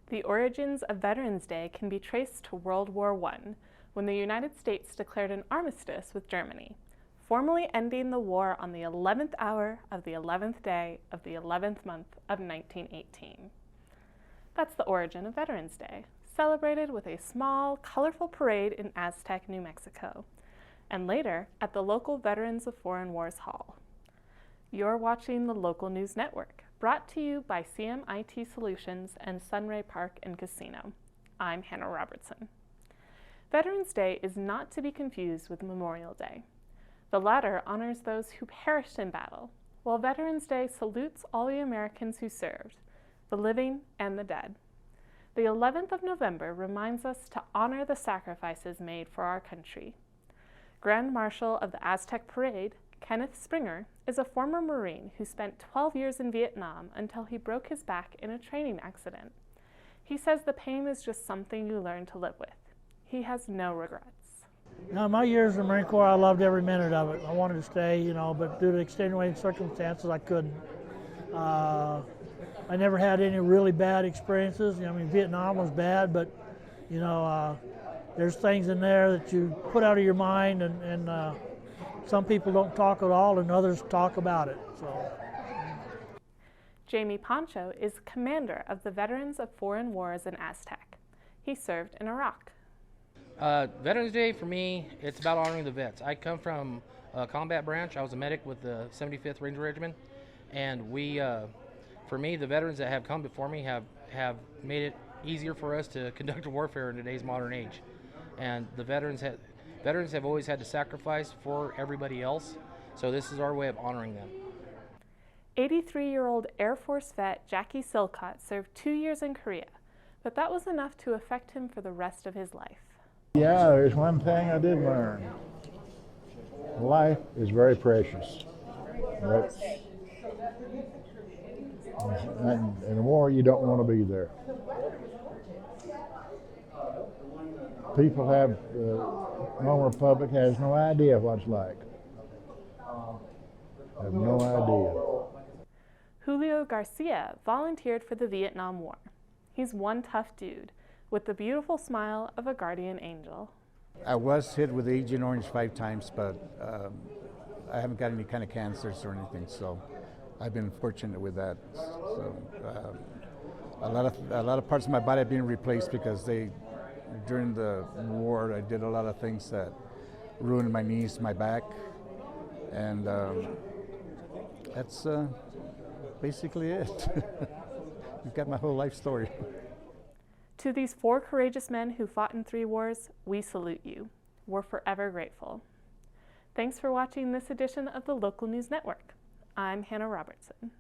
The origins of Veterans Day can be traced to World War I, when the United States declared an armistice with Germany, formally ending the war on the 11th hour of the 11th day of the 11th month of 1918. That's the origin of Veterans Day, celebrated with a small, colorful parade in Aztec, New Mexico, and later at the local Veterans of Foreign Wars Hall. You're watching the Local News Network, brought to you by CMIT Solutions and Sunray Park and Casino. I'm Hannah Robertson. Veterans Day is not to be confused with Memorial Day. The latter honors those who perished in battle, while Veterans Day salutes all the Americans who served, the living and the dead. The 11th of November reminds us to honor the sacrifices made for our country. Grand Marshal of the Aztec Parade, Kenneth Springer, is a former Marine who spent 12 years in Vietnam until he broke his back in a training accident. He says the pain is just something you learn to live with. He has no regrets. Now, my years in the Marine Corps, I loved every minute of it. I wanted to stay, but due to extenuating circumstances, I couldn't. I never had any really bad experiences. Vietnam was bad, but, there's things in there that you put out of your mind, and some people don't talk at all, and others talk about it. So. Jamie Poncho is commander of the Veterans of Foreign Wars in Aztec. He served in Iraq. Veterans Day, for me, it's about honoring the vets. I come from a combat branch. I was a medic with the 75th Ranger Regiment, and for me, the veterans that have come before me have made it easier for us to conduct warfare in today's modern age. And the veterans have always had to sacrifice for everybody else, so this is our way of honoring them. 83-year-old Air Force vet Jackie Silcott served 2 years in Korea, but that was enough to affect him for the rest of his life. Yeah, there's one thing I did learn. Life is very precious. But in a war, you don't want to be there. People have, the Roman Republic has no idea what it's like. Have no idea. Julio Garcia volunteered for the Vietnam War. He's one tough dude with the beautiful smile of a guardian angel. I was hit with Agent Orange 5 times, but I haven't got any kind of cancers or anything, so I've been fortunate with that. So a lot of parts of my body have been replaced because during the war, I did a lot of things that ruined my knees, my back, and that's basically it. You've got my whole life story. To these 4 courageous men who fought in 3 wars, we salute you. We're forever grateful. Thanks for watching this edition of the Local News Network. I'm Hannah Robertson.